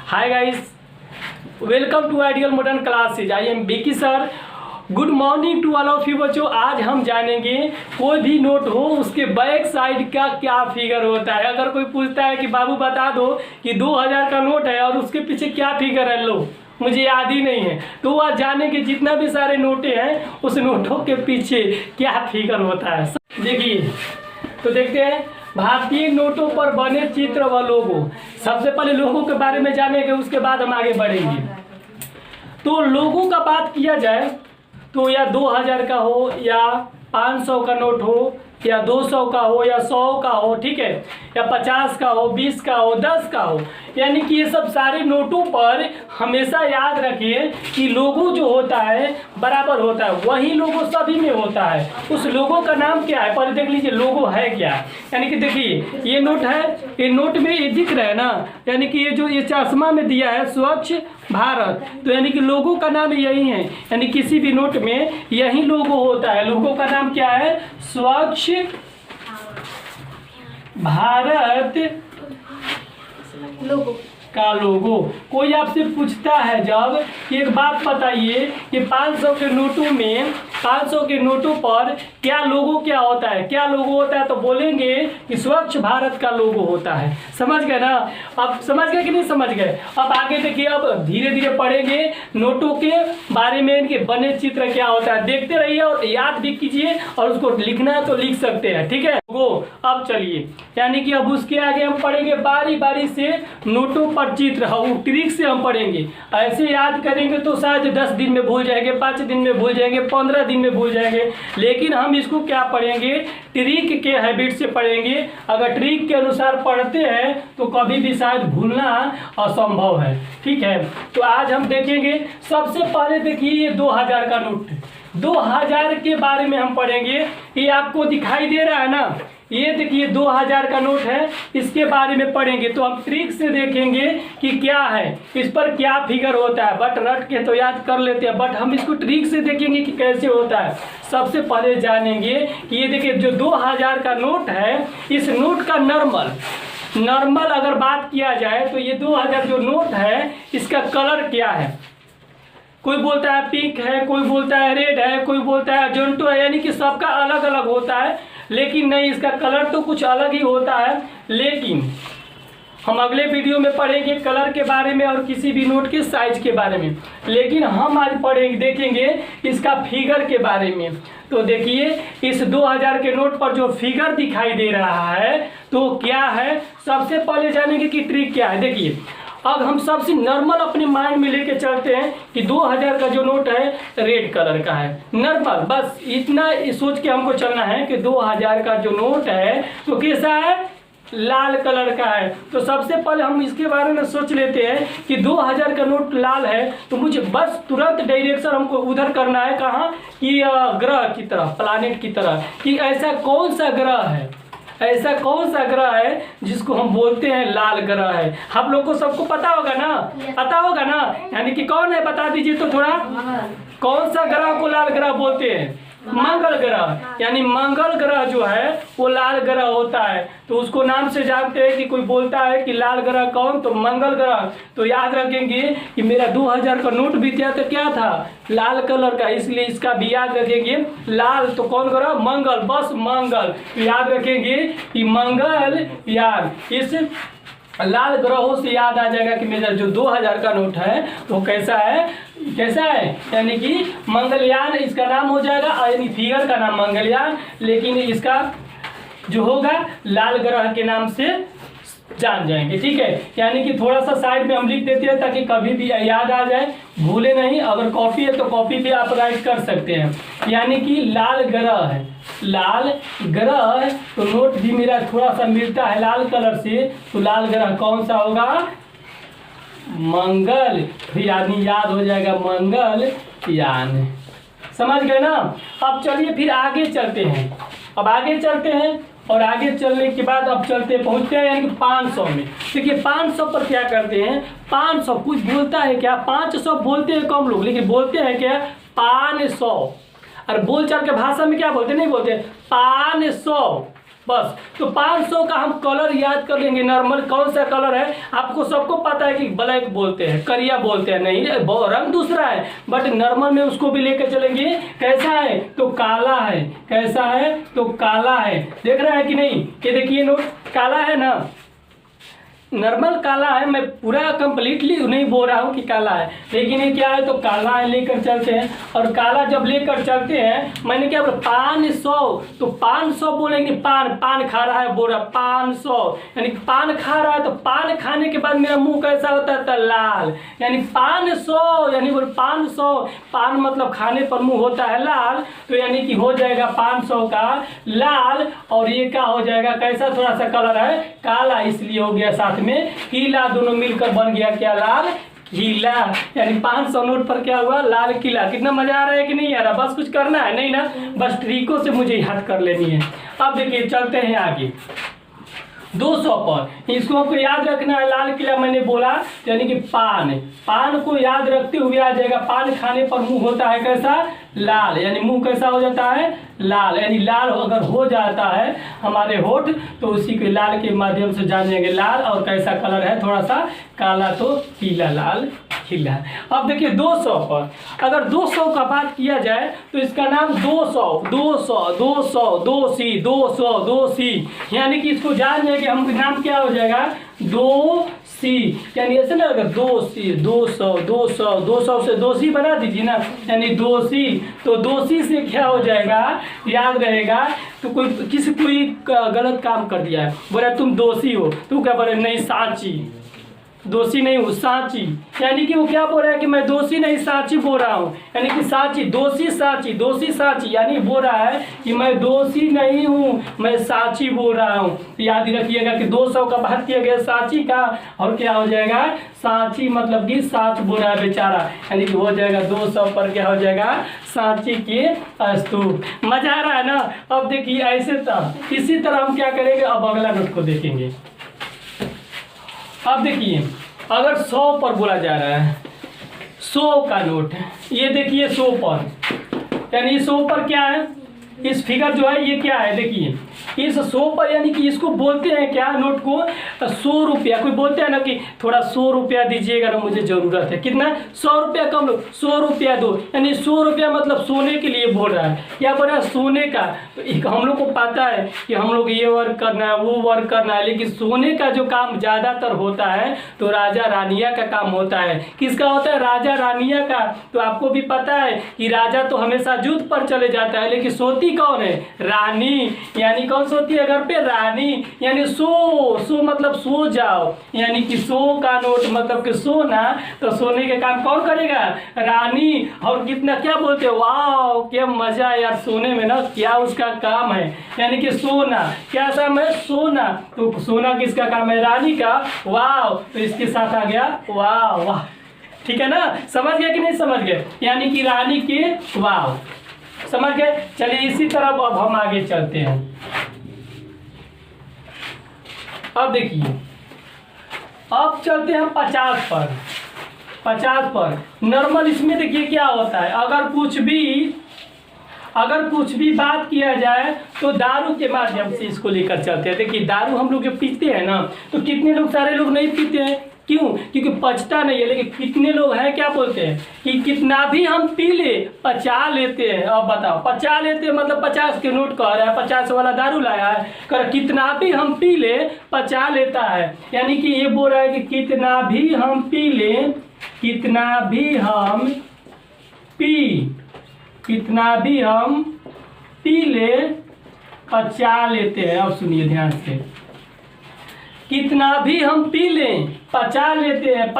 Hi guys, welcome to Ideal Modern Classes. I am Vicky sir. Good morning to all of you बच्चों। आज हम जानेंगे कोई भी नोट हो उसके बैक साइड का क्या फिगर होता है। अगर कोई पूछता है कि बाबू बता दो कि 2000 का नोट है और उसके पीछे क्या फिगर है, लो मुझे याद ही नहीं है, तो वह जानेंगे जितना भी सारे नोटे हैं उस नोटों के पीछे क्या फिगर होता है। देखिए तो देखते हैं भारतीय नोटों पर बने चित्र व लोगो। सबसे पहले लोगों के बारे में जानेंगे, उसके बाद हम आगे बढ़ेंगे। तो लोगों का बात किया जाए तो या 2000 का हो या 500 का नोट हो या 200 का हो या 100 का हो, ठीक है, या 50 का हो, 20 का हो, 10 का हो, यानी कि ये सब सारे नोटों पर हमेशा याद रखिए कि लोगो जो होता है बराबर होता है, वही लोगो सभी में होता है। उस लोगो का नाम क्या है, पहले देख लीजिए लोगो है क्या। यानी कि देखिए ये नोट है, ये नोट में ये दिख रहा है ना, यानी कि ये जो ये चश्मा में दिया है स्वच्छ भारत, तो यानी कि लोगों का नाम यही है। यानी किसी भी नोट में यही लोगो होता है। लोगों का नाम क्या है, स्वच्छ भारत लोगो का लोगो। कोई आपसे पूछता है जब कि एक बात बताइए कि 500 के नोटों में 500 के नोटों पर क्या लोगो क्या होता है, क्या लोगो होता है, तो बोलेंगे कि स्वच्छ भारत का लोगो होता है। समझ गए ना? अब समझ गए कि नहीं समझ गए? अब आगे देखिए, अब धीरे धीरे पढ़ेंगे नोटों के बारे में, इनके बने चित्र क्या होता है। देखते रहिए और याद भी कीजिए, और उसको लिखना है तो लिख सकते हैं, ठीक है। वो अब चलिए, यानी कि अब उसके आगे हम पढ़ेंगे बारी बारी से नोटों पर चित्र, वो ट्रिक से हम पढ़ेंगे। ऐसे याद करेंगे तो शायद 10 दिन में भूल जाएंगे, 5 दिन में भूल जाएंगे, 15 दिन में भूल जाएंगे, लेकिन हम इसको क्या पढ़ेंगे, ट्रिक के हैबिट से पढ़ेंगे। अगर ट्रिक के अनुसार पढ़ते हैं तो कभी भी शायद भूलना असंभव है, ठीक है। तो आज हम देखेंगे, सबसे पहले देखिए ये 2000 का नोट, 2000 के बारे में हम पढ़ेंगे। ये आपको दिखाई दे रहा है ना, ये देखिए 2000 का नोट है, इसके बारे में पढ़ेंगे। तो हम ट्रिक से देखेंगे कि क्या है, इस पर क्या फिगर होता है। बट रट के तो याद कर लेते हैं, बट हम इसको ट्रिक से देखेंगे कि कैसे होता है। सबसे पहले जानेंगे कि ये देखिए जो 2000 का नोट है, इस नोट का नॉर्मल अगर बात किया जाए तो ये 2000 जो नोट है इसका कलर क्या है। कोई बोलता है पिंक है, कोई बोलता है रेड है, कोई बोलता है अजंतो है, यानी कि सबका अलग अलग होता है। लेकिन नहीं, इसका कलर तो कुछ अलग ही होता है। लेकिन हम अगले वीडियो में पढ़ेंगे कलर के बारे में और किसी भी नोट के साइज के बारे में। लेकिन हम आज पढ़ेंगे, देखेंगे इसका फिगर के बारे में। तो देखिए इस 2000 के नोट पर जो फिगर दिखाई दे रहा है तो क्या है, सबसे पहले जानेंगे कि ट्रिक क्या है। देखिए अब हम सबसे नॉर्मल अपने माइंड में लेके चलते हैं कि 2000 का जो नोट है रेड कलर का है, नॉर्मल, बस इतना सोच के हमको चलना है कि 2000 का जो नोट है तो कैसा है, लाल कलर का है। तो सबसे पहले हम इसके बारे में सोच लेते हैं कि 2000 का नोट लाल है, तो मुझे बस तुरंत डायरेक्शन हमको उधर करना है, कहाँ कि ग्रह की तरह, प्लानेट की तरह, कि ऐसा कौन सा ग्रह है, ऐसा कौन सा ग्रह है जिसको हम बोलते हैं लाल ग्रह है। आप लोग को सबको पता होगा ना, पता होगा ना, यानी कि कौन है बता दीजिए तो थोड़ा। कौन सा ग्रह को लाल ग्रह बोलते हैं, मंगल ग्रह। यानी मंगल ग्रह जो है वो लाल ग्रह होता है, तो उसको नाम से जानते हैं कि कोई बोलता है कि लाल ग्रह कौन, तो मंगल ग्रह। तो याद रखेंगे कि मेरा 2000 का नोट भी था तो क्या था, लाल कलर का, इसलिए इसका भी याद रखेंगे लाल। तो कौन ग्रह, मंगल, बस मंगल। तो याद रखेंगे कि मंगल यान, इस लाल ग्रहों से याद आ जाएगा कि मेरा जो 2000 का नोट है वो कैसा है, कैसा है, यानी कि मंगलयान इसका नाम हो जाएगा, यानी फिगर का नाम मंगलयान, लेकिन इसका जो होगा लाल ग्रह के नाम से जान जाएंगे, ठीक है। यानी कि थोड़ा सा साइड में हम लिख देते हैं ताकि कभी भी याद आ जाए, भूले नहीं। अगर कॉपी है तो कॉपी भी आप राइट कर सकते हैं। यानी कि लाल ग्रह है, लाल ग्रह, तो नोट भी मेरा थोड़ा सा मिलता है लाल कलर से, तो लाल ग्रह कौन सा होगा, मंगल। फिर आदमी याद हो जाएगा मंगल यान। समझ गए ना? अब चलिए फिर आगे चलते हैं, अब आगे चलते हैं, और आगे चलने के बाद अब चलते पहुंचते हैं यानी कि 500 में। देखिए 500 पर क्या करते हैं, 500 कुछ बोलता है क्या, 500 बोलते हैं कम लोग, लेकिन बोलते हैं क्या 500। और बोलचाल के भाषा में क्या बोलते, नहीं बोलते 500, बस। तो 500 का हम कलर याद कर लेंगे। नॉर्मल कौन सा कलर है, आपको सबको पता है कि ब्लैक बोलते हैं, करिया बोलते हैं, नहीं रंग दूसरा है, बट नॉर्मल में उसको भी लेकर चलेंगे। कैसा है तो काला है, कैसा है तो काला है। देख रहा है कि नहीं, ये देखिए नोट काला है ना, नॉर्मल काला है। मैं पूरा कंप्लीटली नहीं बोल रहा हूँ कि काला है, लेकिन ये क्या है तो काला है, लेकर चलते हैं। और काला जब लेकर चलते हैं, मैंने क्या बोला 500, तो 500 बोलेंगे। पान खा रहा है बोरा 500, यानी पान खा रहा है, तो पान खाने के बाद मेरा मुंह कैसा होता है तो लाल, यानी 500, यानी बोल 500, पान मतलब खाने पर मुंह होता है लाल, तो यानी कि हो जाएगा 500 का लाल। और ये क्या हो जाएगा, कैसा थोड़ा सा कलर है काला, इसलिए हो गया साथ में किला, दोनों मिलकर बन गया क्या लाल किला। यानी 500 नोट पर क्या हुआ लाल किला। कितना मजा आ रहा है कि नहीं आ रहा, बस कुछ करना है नहीं ना, बस ट्रिकों से मुझे याद कर लेनी है। अब देखिए चलते हैं आगे 200 पर, इसको आपको याद रखना है। लाल किला मैंने बोला यानी कि पान को याद रखते हुए आ जाएगा। पान खाने पर मुंह होता है कैसा लाल, यानी मुंह कैसा हो जाता है लाल, यानी लाल अगर हो जाता है हमारे होठ, तो उसी के लाल के माध्यम से जानेंगे लाल। और कैसा कलर है थोड़ा सा काला, तो पीला लाल खिला। अब देखिए 200 पर, अगर 200 का बात किया जाए तो इसका नाम 200, यानी कि इसको जान जाएंगे हम, नाम क्या हो जाएगा 2C, यानी ऐसे ना, अगर 2C 200 से 2C बना दीजिए ना, यानी 2C। तो 2C से क्या हो जाएगा याद रहेगा। तो कोई गलत काम कर दिया है, बोला तुम दोषी हो, तू क्या बोले नहीं साची, दोषी नहीं हूँ साची, यानी कि वो क्या बोल रहा है कि मैं दोषी नहीं साची बोल रहा हूँ, यानी कि साची दोषी साची, यानी बोल रहा है कि मैं दोषी नहीं हूँ, मैं साची बोल रहा हूँ। याद रखिएगा कि 200 का बात किया गया साची का, और क्या हो जाएगा साची, मतलब कि साच बोल रहा है बेचारा, यानी कि हो जाएगा 200 पर क्या हो जाएगा साची के स्तूप। मजा आ रहा है ना। अब देखिए ऐसे इसी तरह हम क्या करेंगे, अब अगला नोट को देखेंगे। अब देखिए अगर 100 पर बोला जा रहा है, 100 का नोट, ये देखिए 100 पर, यानी 100 पर क्या है, इस फिगर जो है ये क्या है, देखिए इस 100 पर, यानी कि इसको बोलते हैं क्या नोट को 100 रुपया। कोई बोलते हैं ना कि थोड़ा 100 रुपया दीजिएगा ना, मुझे ज़रूरत है, कितना 100 रुपया कम लो, 100 रुपया दो, यानी 100 रुपया मतलब सोने के लिए बोल रहा है। क्या बोल रहा है सोने का। तो हम लोग को पता है कि हम लोग ये वर्क करना है वो वर्क करना है, लेकिन सोने का जो काम ज़्यादातर होता है तो राजा रानिया का काम होता है। किसका होता है राजा रानिया का। तो आपको भी पता है कि राजा तो हमेशा युद्ध पर चले जाता है, लेकिन सोती कौन है रानी, यानी कौन सोती है घर पे रानी, यानी सो मतलब सो जाओ, यानी कि 100 का नोट मतलब कि सोना, तो सोने के काम कौन करेगा रानी। और कितना क्या बोलते हो वाह क्या मजा है यार, सोने में ना क्या उसका काम है, यानी कि सोना क्या काम है सोना। तो सोना किसका काम है रानी का, वाह। तो इसके साथ आ गया वाह वाह, ठीक है ना, समझ गए कि नहीं समझ गए, यानी कि रानी के वाह, समझ गए। चलिए इसी तरह अब हम आगे चलते हैं। अब देखिए अब चलते हैं 50 पर। 50 पर नॉर्मल, इसमें देखिए क्या होता है, अगर कुछ भी बात किया जाए तो दारू के माध्यम से इसको लेकर चलते हैं। देखिए दारू हम लोग जो पीते हैं ना, तो कितने लोग, सारे लोग नहीं पीते हैं, क्यों, क्योंकि पचता नहीं है। लेकिन कितने लोग हैं क्या बोलते हैं कि कितना भी हम पी ले पचा लेते हैं। अब बताओ पचा लेते हैं मतलब 50 के नोट कह रहा है, 50 वाला दारू लाया है, कर कितना भी हम पी ले पचा लेता है, यानी कि ये बोल रहा है कि कितना भी हम पी ले, कितना भी हम पी ले पचा लेते हैं। अब सुनिए ध्यान से, कितना भी हम पी लें पचा लेते हैं,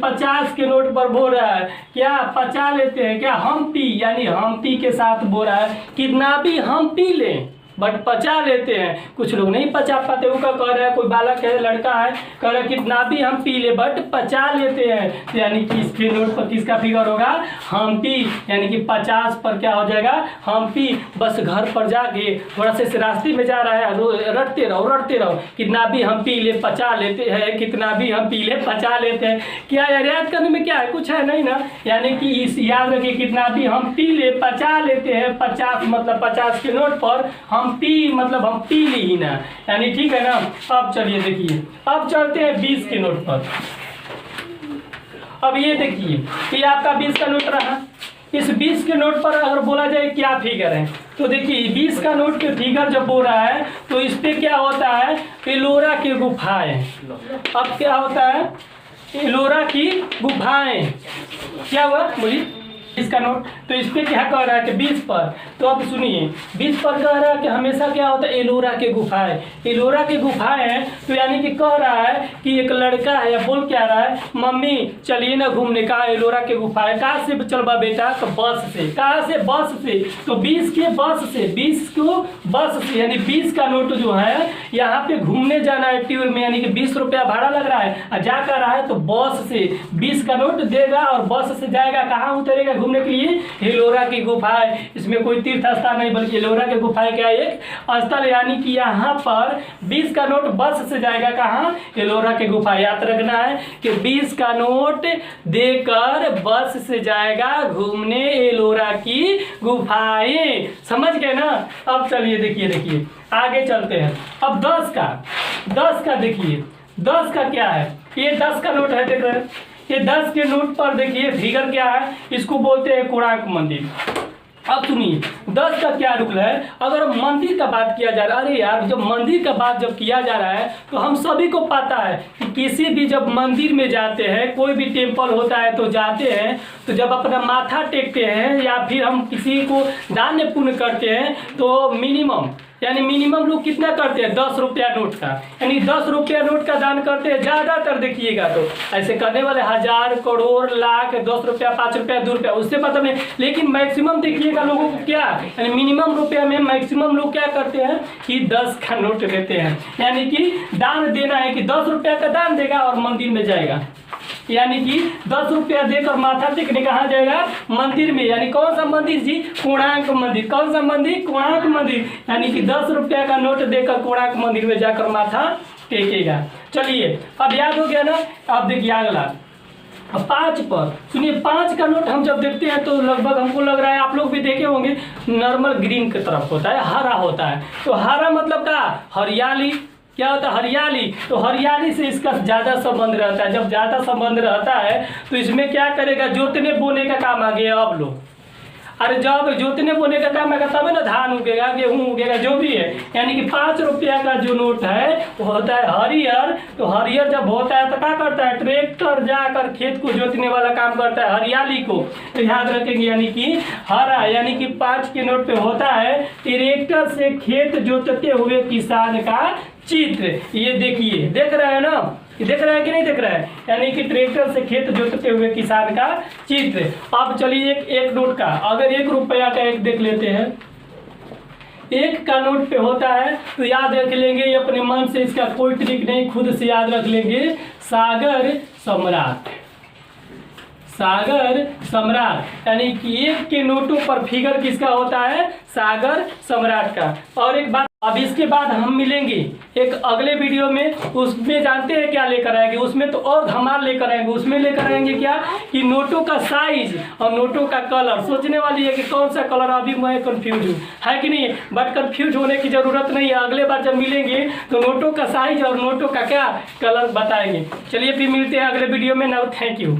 50 के नोट पर बोल रहा है क्या पचा लेते हैं, क्या हम पी, यानी हम पी के साथ बोल रहा है कितना भी हम पी लें बट पचा लेते हैं। कुछ लोग नहीं पचा पाते, वो क्या कह रहा है, कोई बालक है लड़का है कह रहा है कितना भी हम पी ले बट पचा लेते हैं, तो यानी कि इसके नोट पर किसका फिगर होगा हम पी, यानी कि 50 पर क्या हो जाएगा हम पी। बस घर पर जाके थोड़ा से रास्ते में जा रहा है, रटते रहो, कितना भी हम पी ले पचा लेते हैं, कितना भी हम पी ले पचा लेते हैं। क्या याद करने में क्या है, कुछ है नहीं ना, यानी कि इस याद रखिए कितना भी हम पी ले पचा लेते हैं। 50 मतलब 50 के नोट पर हम हम पी मतलब हम पी ली ही ना, यानी ठीक है ना। अब चलिए देखिए, अब चलते हैं 20 के नोट पर। अब ये देखिए कि आपका 20 का नोट रहा। इस 20 के नोट पर अगर बोला जाए क्या फिगर है, तो देखिए 20 का नोट के फिगर जब बोल रहा है तो इस पे क्या होता है, एलोरा की गुफाएं। अब क्या होता है, एलोरा की गुफाएं। क्या हुआ बोलिए, इसका नोट, तो इस पे क्या कह रहा है कि 20 पर, तो अब सुनिए 20 पर कह रहा है कि हमेशा क्या होता है, एलोरा के गुफाएं। एलोरा के गुफाएं हैं तो यानी कि कह रहा है कि एक लड़का है या बोल क्या रहा है, मम्मी चलिए ना घूमने। कहा एलोरा के गुफाएं, कहाँ से चलवा बेटा, तो बस से। कहाँ से, बस से। तो 20 के बस से, 20 को बस से, यानी 20 का नोट जो है यहाँ पे घूमने जाना है टूर में, यानी कि 20 रुपया भाड़ा लग रहा है और जा कर रहा है तो बस से 20 का नोट देगा और बस से जाएगा। कहाँ उतरेगा घूमने के लिए, एलोरा की गुफाएं। इसमें कोई तीर्थ स्थान नहीं बल्कि एलोरा की गुफाएं क्या एक स्थल, यानी कि यहाँ पर 20 का नोट बस से जाएगा कहाँ, एलोरा की गुफाएं। याद रखना है कि 20 का नोट देकर बस से जाएगा घूमने एलोरा की गुफाएं। समझ गए ना। अब चलिए देखिए आगे चलते हैं। अब 10 का देखिए, 10 का क्या है, ये 10 का नोट है, देख रहे हैं। ये 10 के नोट पर देखिए फिगर क्या है, इसको बोलते हैं कोणार्क मंदिर। अब सुनिए 10 का क्या रूल है, अगर मंदिर का बात किया जा रहा है, अरे यार जब मंदिर का बात जब किया जा रहा है तो हम सभी को पता है कि किसी भी जब मंदिर में जाते हैं, कोई भी टेम्पल होता है तो जाते हैं, तो जब अपना माथा टेकते हैं या फिर हम किसी को दान पुण्य करते हैं तो मिनिमम लोग कितना करते हैं, 10 रुपया नोट का, यानी 10 रुपया नोट का दान करते हैं ज़्यादातर। देखिएगा तो ऐसे करने वाले 1000 करोड़ लाख 10 रुपया 5 रुपया 2 रुपया उससे मतलब नहीं, लेकिन मैक्सिमम देखिएगा लोगों को क्या, यानी मिनिमम रुपया में मैक्सिमम लोग क्या करते हैं कि 10 का नोट देते हैं, यानी कि दान देना है कि 10 रुपया का दान देगा और मंदिर में जाएगा, यानी कि 10 रुपया देकर माथा टेकने कहाँ जाएगा, मंदिर में। यानी कौन सा मंदिर जी, कोणार्क मंदिर। कौन सा मंदिर, कोणार्क मंदिर, यानी कि 10 रुपया का नोट देकर कोणार्क मंदिर में जाकर माथा टेकेगा। चलिए अब याद हो गया ना। अब देखिए अगला 5 पर सुनिए, 5 का नोट हम जब देखते हैं तो लगभग हमको लग रहा है, आप लोग भी देखे होंगे, नॉर्मल ग्रीन की तरफ होता है, हरा होता है। तो हरा मतलब क्या, हरियाली। क्या होता है, हरियाली। तो हरियाली से इसका ज़्यादा संबंध रहता है। जब ज़्यादा संबंध रहता है तो इसमें क्या करेगा, जोतने बोने का काम आ गया। अब लो, अरे जब जोतने बोने का काम आएगा तब ना धान उगेगा, गेहूँ उगेगा, जो भी है। यानी कि 5 रुपया का जो नोट है वो होता है हरियर। तो हरियर जब होता है तो क्या करता है, ट्रैक्टर जाकर खेत को जोतने वाला काम करता है, हरियाली को। तो याद रखेंगे, यानी कि हरा, यानी कि 5 के नोट पे होता है ट्रैक्टर से खेत जोतते हुए किसान का चित्र। ये देखिए, देख रहे हैं ना, देख रहा है कि नहीं देख रहा है, यानी कि ट्रैक्टर से खेत जोतते हुए किसान का चित्र। अब चलिए एक नोट का, अगर 1 रुपया का एक देख लेते हैं, 1 का नोट पे होता है तो याद रख लेंगे, अपने मन से, इसका कोई ट्रिक नहीं, खुद से याद रख लेंगे, सागर सम्राट। सागर सम्राट, यानी कि 1 के नोटों पर फिगर किसका होता है, सागर सम्राट का। और एक बात, अब इसके बाद हम मिलेंगे एक अगले वीडियो में, उसमें जानते हैं क्या लेकर आएंगे, उसमें तो और धमाल लेकर आएंगे। उसमें लेकर आएंगे क्या कि नोटों का साइज और नोटों का कलर। सोचने वाली है कि कौन सा कलर, अभी मैं कंफ्यूज हूँ, है कि नहीं, बट कंफ्यूज होने की जरूरत नहीं है। अगले बार जब मिलेंगे तो नोटों का साइज और नोटों का क्या कलर बताएंगे। चलिए फिर मिलते हैं अगले वीडियो में। Now thank you.